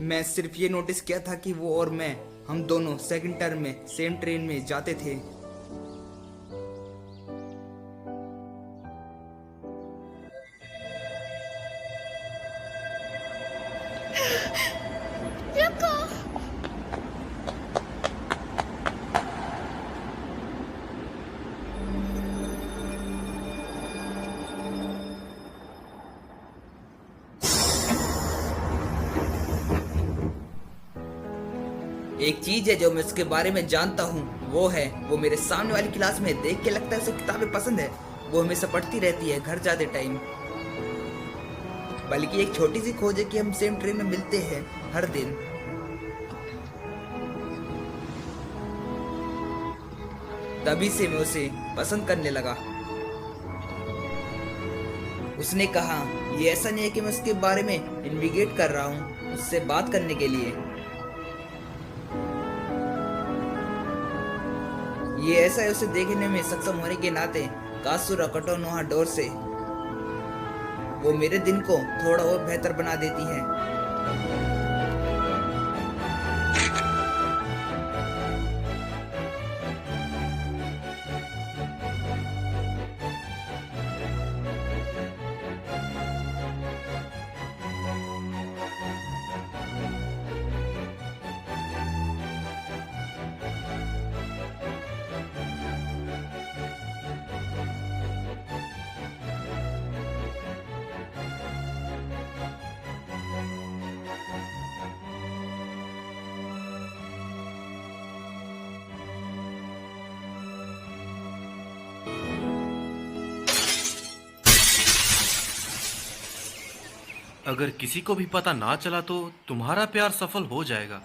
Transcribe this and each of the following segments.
मैं सिर्फ ये नोटिस किया था कि वो और मैं, हम दोनों सेकंड टर्म में सेम ट्रेन में जाते थे। रुको। एक चीज है जो मैं उसके बारे में जानता हूँ, वो मेरे सामने वाली क्लास में देख के लगता है उसे किताबें पसंद है। वो हमेशा पढ़ती रहती है घर जाते टाइम। बल्कि एक छोटी सी खोज है कि हम सेम ट्रेन में मिलते हैं हर दिन। तभी से मैं उसे पसंद करने लगा। उसने कहा ये ऐसा नहीं है कि मैं उसके बारे में इन्वेस्टिगेट कर रहा हूँ, उससे बात करने के लिए। ये ऐसा है उसे देखने में सक्षम होने के नाते कासुरा कटोनोहा डोर से वो मेरे दिन को थोड़ा और बेहतर बना देती है। अगर किसी को भी पता ना चला तो तुम्हारा प्यार सफल हो जाएगा।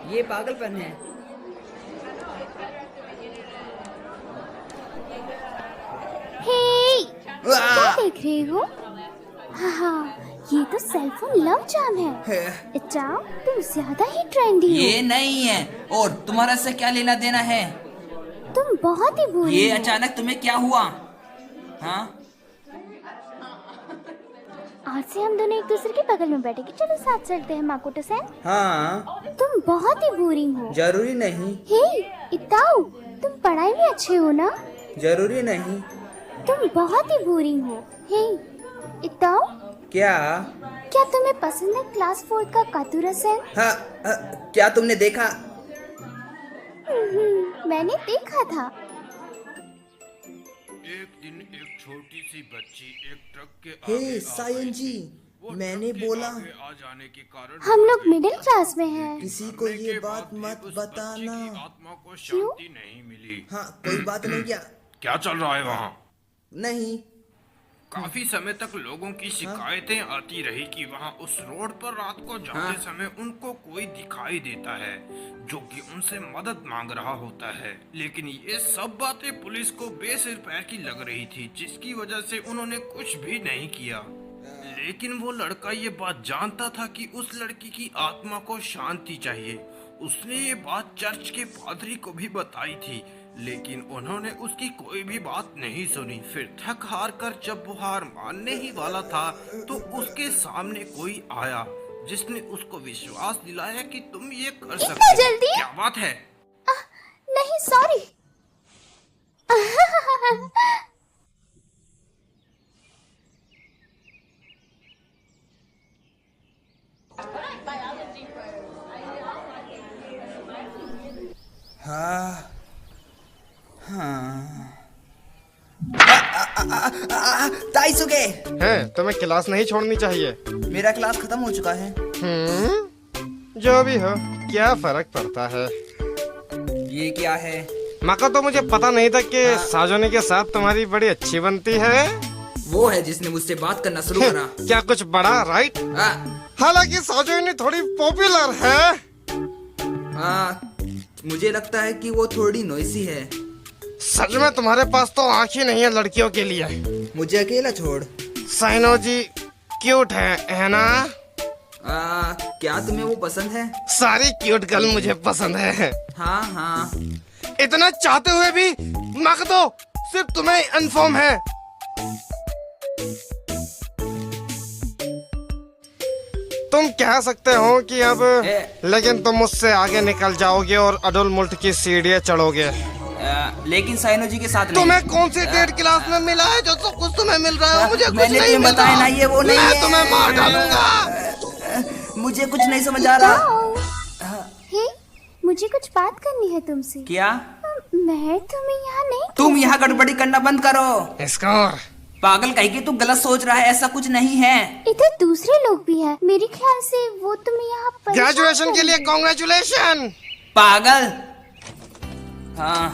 ये पागलपन है। हे, क्या देख रहे हो? हाँ, ये तो सेलफोन लव जाम है। इटाओ, तुम ज्यादा ही ट्रेंडी हो। ये नहीं है, और तुम्हारा इससे क्या लेना देना है? तुम बहुत ही बुरी ये हो। अचानक तुम्हें क्या हुआ? हाँ? आज से हम दोनों एक दूसरे के बगल में बैठे कि चलो साथ चलते हैं माकोटो-सैन। हाँ, तुम बहुत ही बोरिंग हो। जरूरी नहीं। हे, इताओ, तुम पढ़ाई में अच्छे हो ना? जरूरी नहीं। तुम बहुत ही बोरिंग हो। हे, इताओ, क्या? क्या तुम्हें पसंद है क्लास 4 का कातुरा-सैन? हाँ, क्या तुमने देखा? मैंने देखा था। एक दिन एक छोटी सी बच्ची एक ट्रक के हे आगे सायन जी, मैंने बोला आ जाने के कारण हम लोग मिडिल क्लास में हैं। किसी को ये बात मत बताना। आत्मा को शांति नहीं मिली। हाँ, कोई बात नहीं। क्या चल रहा है वहाँ? नहीं। काफी समय तक लोगों की शिकायतें आती रही कि वहाँ उस रोड पर रात को जाते समय उनको कोई दिखाई देता है जो कि उनसे मदद मांग रहा होता है। लेकिन ये सब बातें पुलिस को बेसिर पैर की लग रही थी, जिसकी वजह से उन्होंने कुछ भी नहीं किया। लेकिन वो लड़का ये बात जानता था कि उस लड़की की आत्मा को शांति चाहिए। उसने ये बात चर्च के पादरी को भी बताई थी, लेकिन उन्होंने उसकी कोई भी बात नहीं सुनी। फिर थक हार कर जब वो हार मानने ही वाला था तो उसके सामने कोई आया जिसने उसको विश्वास दिलाया कि तुम ये कर सकते हो। जल्दी? क्या बात है? नहीं, सॉरी। हाँ हाँ। ताइसुके, हैं, तुम्हें क्लास नहीं छोड़नी चाहिए। मेरा क्लास खत्म हो चुका है। जो भी हो, क्या फर्क पड़ता है। ये क्या है? मका तो मुझे पता नहीं था कि साजोनी के साथ तुम्हारी बड़ी अच्छी बनती है। वो है जिसने मुझसे बात करना शुरू करा। क्या कुछ बड़ा, राइट? हालांकि साजोनी थोड़ी पॉपुलर है। मुझे लगता है कि वो थोड़ी नॉइसी है। सच में तुम्हारे पास तो आँख ही नहीं है लड़कियों के लिए। मुझे अकेला छोड़। साइनो जी क्यूट है ना? क्या तुम्हें वो पसंद है? सारी क्यूट गर्ल मुझे पसंद है। हाँ हाँ। इतना चाहते हुए भी मक दो, सिर्फ तुम्हें इन्फॉर्म है। तुम कह सकते हो कि अब, लेकिन तुम मुझसे आगे निकल जाओगे और अडोल मुल्ट की सीढ़ियाँ चढ़ोगे। लेकिन साइनो जी के साथ नहीं। तुम्हें कौन सी ग्रेड क्लास में मिला है जो सब कुछ तुम्हें मिल रहा है? मुझे कुछ मैंने नहीं तुम्हें बताया ना, ये वो नहीं है। मैं तुम्हें मार डालूंगा। मुझे कुछ नहीं समझ आ रहा। हे, मुझे कुछ बात करनी है तुमसे। क्या? मैं तुम्हें यहाँ नहीं। तुम यहाँ गड़बड़ी करना बंद करो। स्कोर। पागल कहीं की, तू गलत सोच रहा है, ऐसा कुछ नहीं है। इधर दूसरे लोग भी हैं। मेरे ख्याल से वो तुम्हें यहाँ ग्रेजुएशन के लिए कांग्रेचुलेशन। पागल। हाँ,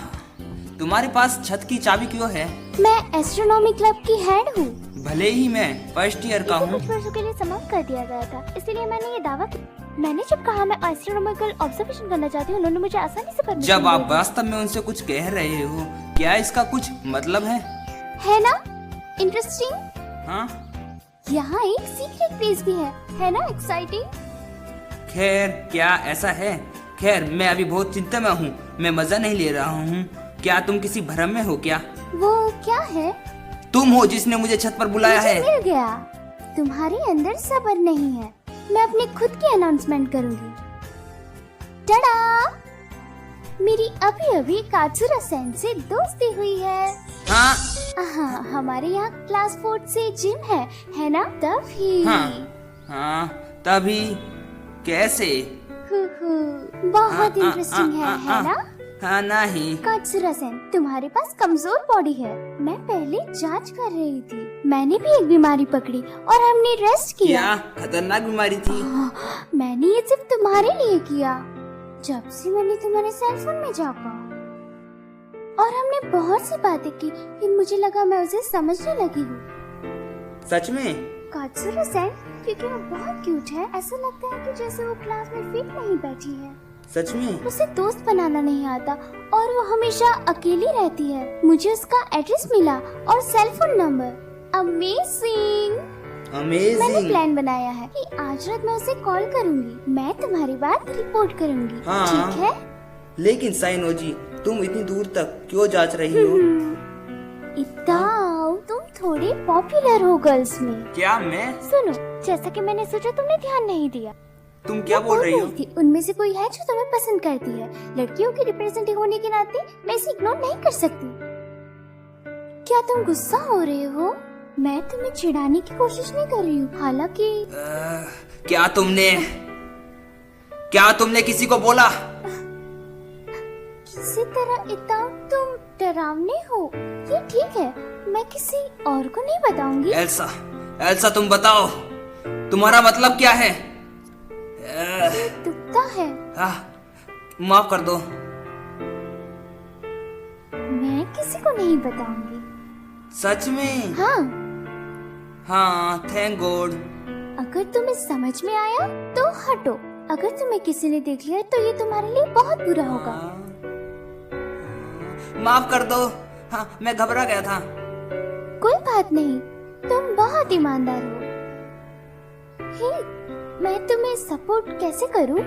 तुम्हारे पास छत की चाबी क्यों है? मैं एस्ट्रोनॉमी क्लब की हेड हूँ। भले ही मैं फर्स्ट ईयर का इसे हूँ। कुछ वर्षों के लिए समाप्त कर दिया गया था, इसलिए मैंने ये दावा किया। मैंने जब कहा मैं एस्ट्रोनॉमिकल ऑब्जर्वेशन करना चाहती हूँ, उन्होंने मुझे आसानी से परमिशन जब आप दे दी। वास्तव में उनसे कुछ कह रहे हो, क्या इसका कुछ मतलब है ना इंटरेस्टिंग? हाँ, यहाँ एक सीक्रेट प्लेस भी है ना एक्साइटिंग? खैर क्या ऐसा है? खैर मैं अभी बहुत चिंता में हूँ, मैं मजा नहीं ले रहा हूँ। क्या तुम किसी भ्रम में हो क्या? वो क्या है? तुम हो जिसने मुझे छत पर बुलाया मुझे है। मिल गया। तुम्हारे अंदर सब्र नहीं है। मैं अपने खुद की अनाउंसमेंट करूंगी। टडा! मेरी अभी अभी कात्सुरा सेन से दोस्ती हुई है। हाँ हाँ, हमारे यहाँ क्लास 4 से जिम है ना? तभी। हाँ, तभी कैसे? बहुत इंटरेस्टिंग है ना? हाँ नहीं। कात्सुरा सेन, तुम्हारे पास कमजोर बॉडी है। मैं पहले जांच कर रही थी। मैंने भी एक बीमारी पकड़ी और हमने रेस्ट किया। क्या खतरनाक बीमारी थी? मैंने ये सिर्फ तुम्हारे लिए किया। जब से मैंने तुम्हारे सेलफोन में झांका और हमने बहुत सी बातें की, फिर मुझे लगा मैं उसे समझने लगी हूँ। सच में? कात्सुरा सेन, क्योंकि वो बहुत क्यूट है, ऐसा लगता है कि जैसे वो क्लास में फिट नहीं बैठी है। सच में? उसे दोस्त बनाना नहीं आता और वो हमेशा अकेली रहती है। मुझे उसका एड्रेस मिला और सेल फोन नंबर। अमेजिंग! मैंने अमेजिंग। प्लान बनाया है कि आज रात मैं उसे कॉल करूंगी। मैं तुम्हारी बात रिपोर्ट करूंगी। हाँ। ठीक है? लेकिन साइनो जी, तुम इतनी दूर तक क्यों जांच रही हो? इताओ, तुम थोड़े पॉपुलर हो गर्ल्स में। क्या मैं? सुनो, जैसा कि मैंने सोचा तुमने ध्यान नहीं दिया। तुम क्या बोल रही हो? थी, उनमें से कोई है जो तुम्हें पसंद करती है। लड़कियों की रिप्रेजेंटेटिव होने के नाते मैं इसे इग्नोर नहीं कर सकती। क्या तुम गुस्सा हो रहे हो? मैं तुम्हें चिढ़ाने की कोशिश नहीं कर रही हूँ। हालांकि क्या तुमने किसी को बोला? किसी तरह इतना तुम डरावने हो। ये ठीक है, मैं किसी और को नहीं बताऊंगी। एल्सा तुम बताओ, तुम्हारा मतलब क्या है? ये दुखता है। माफ कर दो। मैं किसी को नहीं बताऊंगी। सच में? हाँ, थैंक गॉड। अगर तुम्हें समझ में आया तो हटो। अगर तुम्हें किसी ने देख लिया तो ये तुम्हारे लिए बहुत बुरा होगा। माफ कर दो। हाँ, मैं घबरा गया था। कोई बात नहीं, तुम बहुत ईमानदार हो। हे, मैं तुम्हें सपोर्ट कैसे करूं?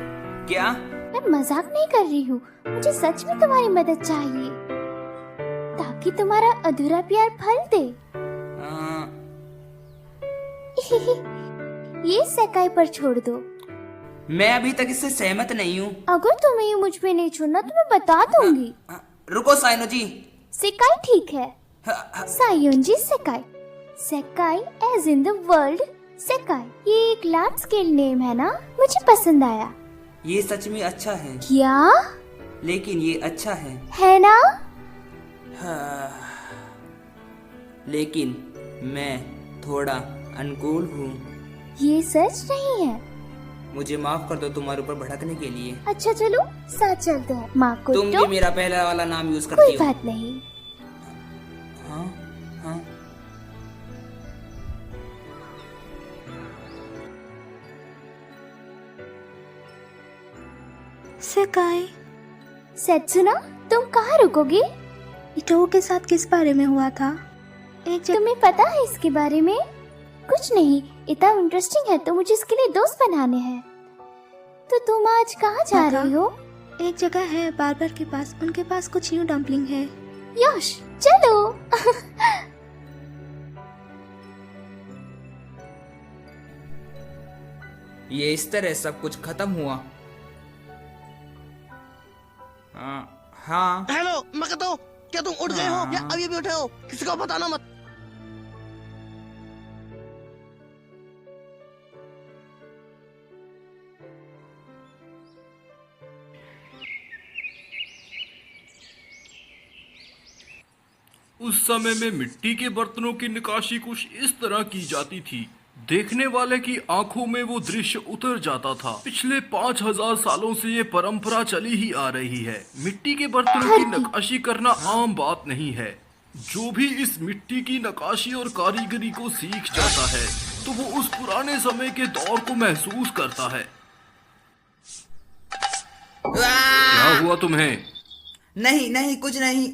क्या? मैं मजाक नहीं कर रही हूँ। मुझे सच में तुम्हारी मदद चाहिए ताकि तुम्हारा अधूरा प्यार फल दे। ये सेकाई पर छोड़ दो। मैं अभी तक इससे सहमत नहीं हूँ। अगर तुम्हें ये मुझ पे नहीं छोड़ना तो मैं बता दूंगी। रुको साइनो जी। सेकाई ठीक है। सायोंजी सेकाई। सेकाई एज इन द वर्ल्ड सेकाई। ये एक लार्ज स्केल नेम है ना? मुझे पसंद आया। ये सच में अच्छा है। क्या? लेकिन ये अच्छा है ना? लेकिन मैं थोड़ा अनकूल हूँ। ये सच नहीं है। मुझे माफ कर दो तुम्हारे ऊपर भड़कने के लिए। अच्छा चलो साथ चलते हैं। माँ को तुम तो भी मेरा पहला वाला नाम यूज कोई करती हो। बात नहीं। हाँ हाँ। सेकाई, सेत्सुना, तुम कहाँ रुकोगे? इटो के साथ किस बारे में हुआ था? तुम्हें पता है इसके बारे में? कुछ नहीं, इतना इंटरेस्टिंग है तो मुझे इसके लिए दोस्त बनाने हैं। तो तुम आज कहाँ जा रही हो? एक जगह है बार्बर के पास, उनके पास कुछ न्यू डम्पलिंग है। यश चलो। ये इस तरह सब कुछ खत्म हुआ। हाँ। हेलो, मैं कहता हूँ, क्या तुम उठ गए हो या अभी भी उठे हो? किसी को बताना मत। उस समय में मिट्टी के बर्तनों की नक्काशी कुछ इस तरह की जाती थी। देखने वाले की आंखों में वो दृश्य उतर जाता था। पिछले 5000 सालों से ये परंपरा चली ही आ रही है। मिट्टी के बर्तनों की नक्काशी करना आम बात नहीं है। जो भी इस मिट्टी की नक्काशी और कारीगरी को सीख जाता है तो वो उस पुराने समय के दौर को महसूस करता है। क्या हुआ तुम्हें? नहीं नहीं, कुछ नहीं।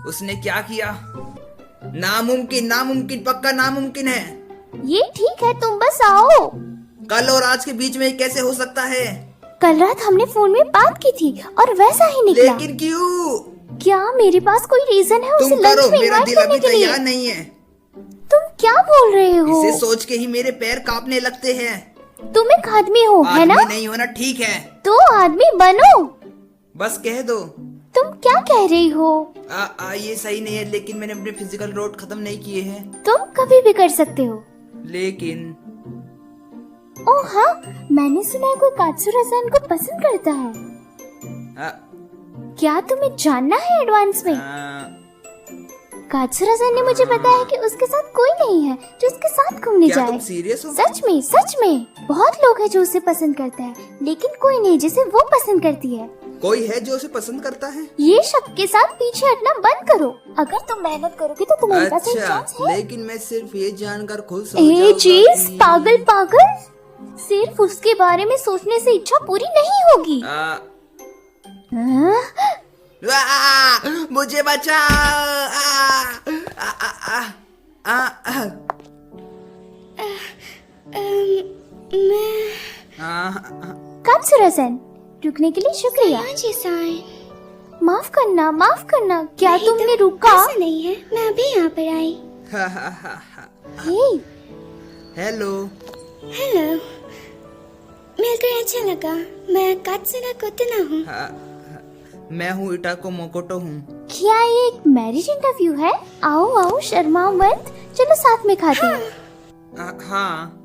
उसने क्या किया? नामुमकिन, नामुमकिन, पक्का नामुमकिन है। ये ठीक है, तुम बस आओ। कल और आज के बीच में कैसे हो सकता है? कल रात हमने फोन में बात की थी और वैसा ही निकला। लेकिन क्यों? क्या मेरे पास कोई रीजन है उसे तुम लंच करो, में मेरा इनवाइट दिल करने अभी के लिए? तैयार नहीं है। तुम क्या बोल रहे हो? इसे सोच के ही मेरे पैर कांपने लगते हैं। तुम एक आदमी हो, है ना? आदमी नहीं होना ठीक है। तो आदमी बनो। बस कह दो। तुम क्या कह रही हो? ये सही नहीं है, लेकिन मैंने अपने फिजिकल रोड खत्म नहीं किए हैं। तुम कभी भी कर सकते हो। लेकिन ओह हाँ, मैंने सुना है कोई कात्सुरा-सान को पसंद करता है। आ, क्या तुम्हें जानना है एडवांस में? कात्सुरा-सान ने मुझे बताया कि उसके साथ कोई नहीं है जो उसके साथ घूमने क्या जाए। तुम सीरियस हो? सच में, सच में। बहुत लोग हैं जो उसे पसंद करता है, लेकिन कोई नहीं जिसे वो पसंद करती है। कोई है जो उसे पसंद करता है? ये शब्द के साथ पीछे हटना बंद करो। अगर तुम मेहनत करोगे तो तुम्हारे पास एक अच्छा, चांस है। लेकिन मैं सिर्फ ये जानकर खुश हो ए जाऊंगा चीज, कि- पागल पागल, सिर्फ उसके बारे में सोचने से इच्छा पूरी नहीं होगी। हाँ? मुझे बचा। कात्सुरा-सान, रुकने के लिए शुक्रिया। जी साइन। माफ करना, माफ करना। क्या तुमने रुका? ऐसा नहीं है, मैं अभी यहाँ पर आई। हे, हेलो। हेलो, मिलकर अच्छा लगा। मैं कात्सुरा कोतना हूँ। मैं हूँ इटाको मोकोटो हूँ। क्या ये एक मैरिज इंटरव्यू है? आओ आओ, शर्माओ मत। चलो साथ में खाते हैं। हाँ।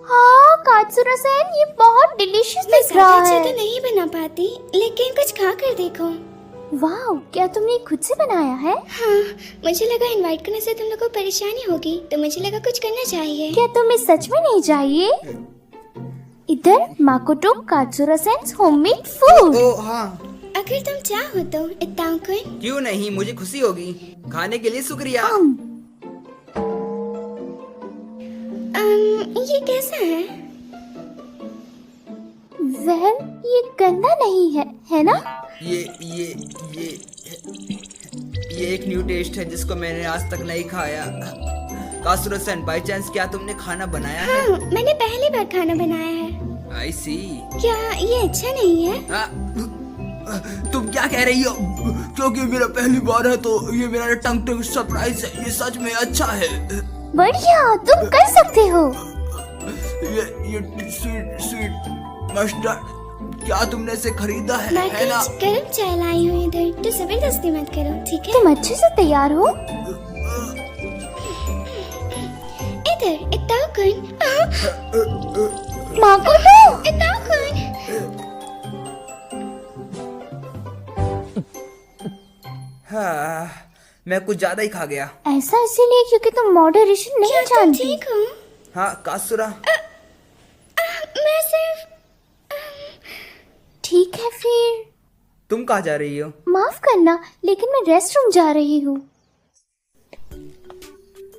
हाँ कात्सुरा-सान, ये बहुत डिलीशियस मैं दिख रहा ज्यादा अच्छा है। तो नहीं बना पाती, लेकिन कुछ खा कर देखो। वाह, क्या तुमने खुद से बनाया है? हाँ, मुझे लगा इनवाइट करने से तुम लोग को परेशानी होगी, तो मुझे लगा कुछ करना चाहिए। क्या तुम्हें सच में नहीं चाहिए? इधर माकोटो कात्सुरा-सान होममेड फूड। ओ हाँ, अगर तुम चाहो तो इताओ-कुन। क्यों नहीं, मुझे खुशी होगी। खाने के लिए शुक्रिया। ये कैसा है? वेल, ये गंदा नहीं है, है ना? ये एक न्यू टेस्ट है जिसको मैंने आज तक नहीं खाया। कात्सुरा-सान, बाय चांस क्या तुमने खाना बनाया है? हाँ, मैंने पहली बार खाना बनाया है। आई सी। क्या ये अच्छा नहीं है? तुम क्या कह रही हो? क्योंकि मेरा पहली बार है तो ये मेरा टंग सरप्राइज है। ये सच में अच्छा है। बढ़िया, तुम कर सकते हो। ये स्वीट मस्टर्ड, क्या तुमने इसे खरीदा है मैं ना? कुछ गर्म चाय लाई हूँ इधर, तो जबरदस्ती मत करो, ठीक है? तुम अच्छे से तैयार हो? इधर इताओ-कुन। माकोटो, इताओ-कुन। हाँ, मैं कुछ ज्यादा ही खा गया। ऐसा इसीलिए क्योंकि तुम मॉडरेशन नहीं क्या तुम जानती। ठीक हो? हाँ कात्सुरा। मैं सिर्फ ठीक है फिर। तुम कहाँ जा रही हो? माफ करना, लेकिन मैं रेस्ट रूम जा रही हूँ।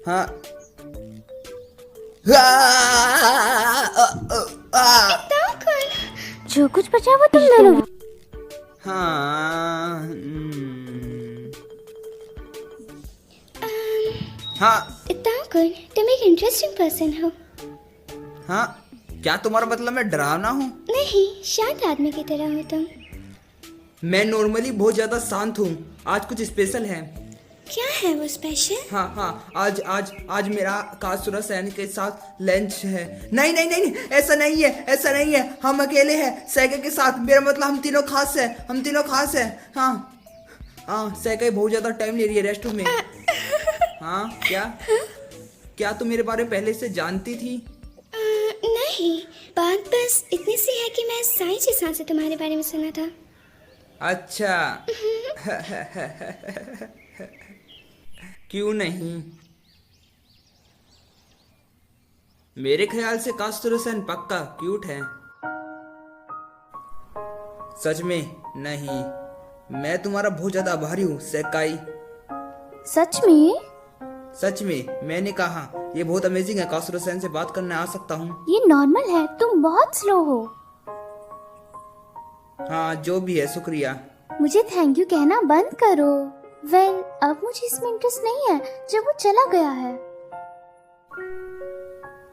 हाँ। जो कुछ बचा वो तुम ले लो। हाँ। हाँ। इताओ-कुन, तुम एक इंटरेस्टिंग पर्सन हो। हाँ, क्या तुम्हारा मतलब मैं डरावना हूँ? नहीं, शांत आदमी की तरह हो तुम। मैं नॉर्मली बहुत ज्यादा शांत हूँ। आज कुछ स्पेशल है। क्या है वो स्पेशल? हाँ हाँ, आज आज आज मेरा कासुरा सैन के साथ लंच है। नहीं नहीं नहीं नहीं, ऐसा नहीं है, ऐसा नहीं है, हम अकेले हैं सैके के साथ। मेरा मतलब हम तीनों खास है, हम तीनों खास है। हाँ हाँ, सैके बहुत ज्यादा टाइम ले रही है रेस्टरूम में। हाँ क्या क्या तुम मेरे बारे में पहले से जानती थी? नहीं, बात बस इतनी सी है कि मैं साई जी से तुम्हारे बारे में सुना था। अच्छा। क्यों नहीं? मेरे ख्याल से कासुरा सैन पक्का क्यूट है। सच में? नहीं, मैं तुम्हारा बहुत ज्यादा आभारी हूँ सेकाई। सच में? सच में, मैंने कहा ये बहुत अमेजिंग है, कासुरा सैन से बात करने आ सकता हूँ। ये नॉर्मल है, तुम बहुत स्लो हो। हाँ जो भी है, शुक्रिया। मुझे थैंक यू कहना बंद करो। वेल, अब मुझे इसमें इंटरेस्ट नहीं है जब वो चला गया है।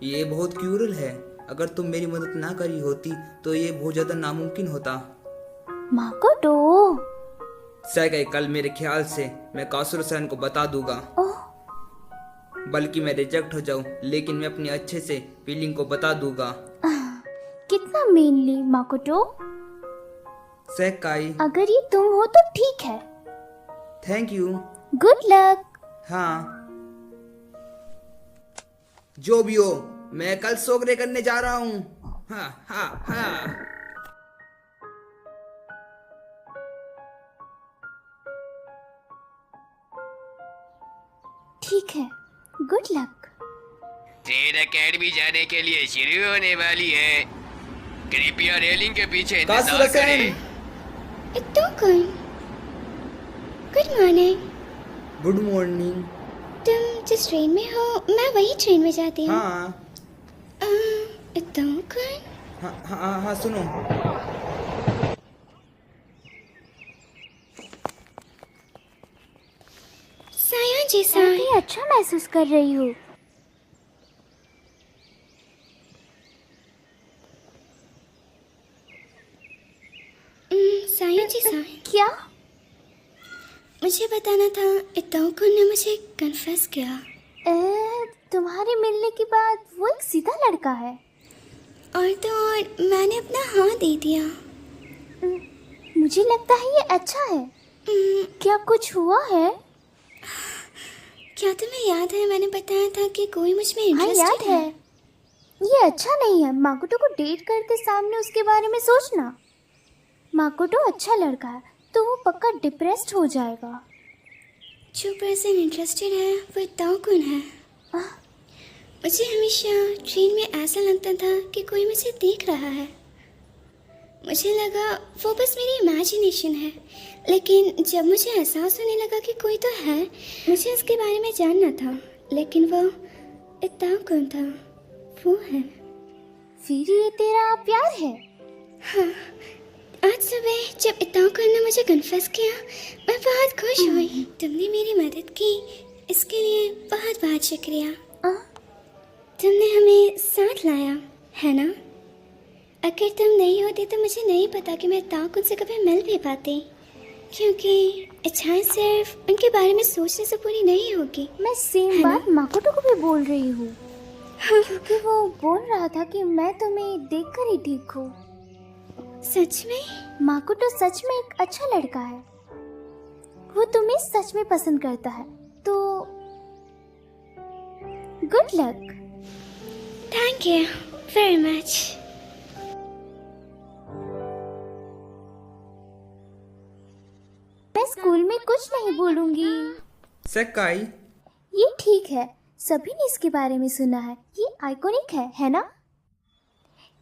ये बहुत क्यूरल है। अगर तुम मेरी मदद ना करी होती तो ये बहुत ज्यादा नामुमकिन होता। माकोटो। सैकाई, कल मेरे ख्याल से मैं कासुरा सैन को बता दूंगा। ओह, बल्कि मैं रिजेक्ट हो जाऊं, लेकिन मैं अपनी अच्छे से फीलिंग को बता दूंगा। कितना मेनली माकोटो। सेकाई, अगर ये तुम हो तो ठीक है। Thank you. Good luck. हाँ जो भी हो, मैं कल सोगरे करने जा रहा हूँ। हाँ हाँ हाँ। ठीक है, गुड लक। ट्रेन एकेडमी जाने के लिए शुरू होने वाली है। कृपया रेलिंग के पीछे कासुरा इंतजार सैन, करें। तो कौन? Good morning. Good morning. तुम जिस ट्रेन में हो मैं वही ट्रेन में जाती हूँ। हाँ तो कौन? हाँ हाँ हाँ, सुनो। साया जी मैं साई। भी अच्छा महसूस कर रही हूँ। साया जी साई, क्या? मुझे बताना था इताओ ने मुझे कन्फेस किया। तुम्हारे मिलने के बाद वो एक सीधा लड़का है। और तो और मैंने अपना हाँ दे दिया। मुझे लगता है ये अच्छा है। क्या कुछ हुआ है? क्या तुम्हें याद है मैंने बताया था कि कोई मुझ में हाँ, इंटरेस्टेड याद है। ये अच्छा नहीं है माकोटो को डेट करते सामने उसके बारे में सोचना। माकोटो अच्छा लड़का है तो वो पक्का डिप्रेस्ड हो जाएगा। जो पर्सन इंटरेस्टेड है वो इताओ कौन है? मुझे हमेशा ट्रेन में ऐसा लगता था कि कोई मुझे देख रहा है। मुझे लगा वो बस मेरी इमेजिनेशन है, लेकिन जब मुझे एहसास होने लगा कि कोई तो है, मुझे उसके बारे में जानना था। लेकिन वो इताओ कौन था? वो है। फिर ये तेरा प्यार है? हाँ, आज सुबह जब इताओ ने मुझे कन्फेस किया मैं बहुत खुश हुई। तुमने मेरी मदद की, इसके लिए बहुत बहुत शुक्रिया। तुमने हमें साथ लाया है ना? अगर तुम नहीं होती तो मुझे नहीं पता कि मैं इताओ से कभी मिल भी पाती, क्योंकि इच्छाएं सिर्फ उनके बारे में सोचने से पूरी नहीं होगी। मैं सेम बात माकोटो को भी बोल रही हूँ, क्योंकि वो बोल रहा था कि मैं तुम्हें देखकर ही ठीक हूँ। सच में? माकोटो सच में एक अच्छा लड़का है। वो तुम्हें सच में पसंद करता है, तो good luck. Thank you very much. मैं स्कूल में कुछ नहीं बोलूंगी। सेकाई, ये ठीक है, सभी ने इसके बारे में सुना है। ये आइकॉनिक है ना?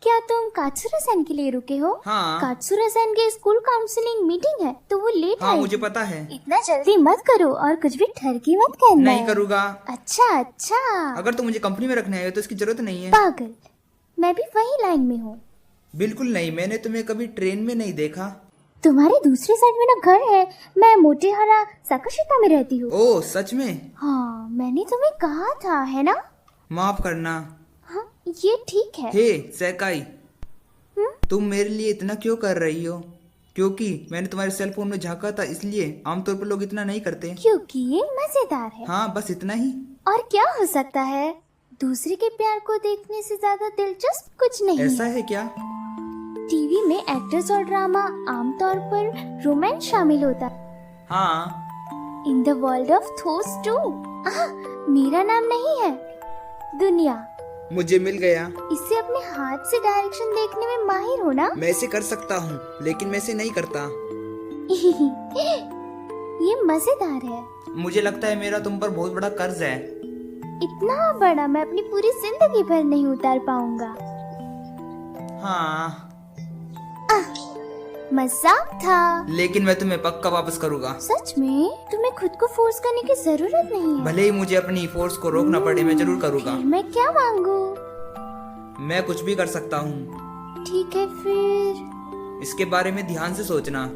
क्या तुम कात्सुरा सैन के लिए रुके हो? हाँ। कात्सुरा सैन के स्कूल काउंसलिंग मीटिंग है तो वो लेट हाँ आएगी। मुझे पता है। इतना जल्दी मत करो और कुछ भी ठरकी मत करना। नहीं करूँगा। अच्छा अच्छा। अगर तुम मुझे कंपनी में रखने आए हो तो इसकी जरूरत नहीं है। पागल, मैं भी वही लाइन में हूँ। बिल्कुल नहीं, मैंने तुम्हें कभी ट्रेन में नहीं देखा। तुम्हारे दूसरी साइड में ना घर है। मैं मोटेहारा साकाशिता में रहती हूँ। ओह सच में? हाँ, मैंने तुम्हें कहा था है ना? माफ करना। हाँ, ये ठीक है। हे सेकाई, तुम मेरे लिए इतना क्यों कर रही हो? क्योंकि मैंने तुम्हारे सेल फोन में झांका था, इसलिए आमतौर पर लोग इतना नहीं करते। क्योंकि ये मजेदार है। हाँ, बस इतना ही। और क्या हो सकता है? दूसरे के प्यार को देखने से ज्यादा दिलचस्प कुछ नहीं ऐसा है क्या? टीवी में एक्टर्स और ड्रामा आमतौर पर रोमांस शामिल होता है। हाँ, इन द वर्ल्ड ऑफ थोस 2 मेरा नाम नहीं है, दुनिया। मुझे मिल गया। इसे अपने हाथ से डायरेक्शन देखने में माहिर हो ना? मैं इसे कर सकता हूँ, लेकिन मैं इसे नहीं करता। ये मजेदार है। मुझे लगता है मेरा तुम पर बहुत बड़ा कर्ज है। इतना बड़ा मैं अपनी पूरी जिंदगी भर नहीं उतार पाऊंगा। हाँ, मजाक था। लेकिन मैं तुम्हें पक्का वापस करूँगा। सच में? तुम्हें खुद को फोर्स करने की जरूरत नहीं है। भले ही मुझे अपनी फोर्स को रोकना पड़े, मैं जरूर करूँगा। फिर मैं क्या मांगू? मैं कुछ भी कर सकता हूँ। ठीक है फिर। इसके बारे में ध्यान से सोचना।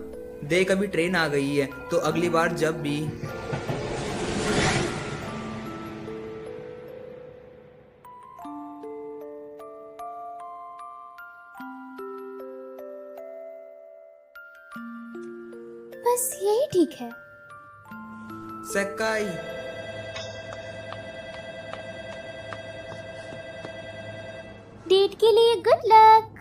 देख, अभी ट्रेन आ गई है, तो अगली बार जब भी बस यही ठीक है। सकाई डेट के लिए गुड लक।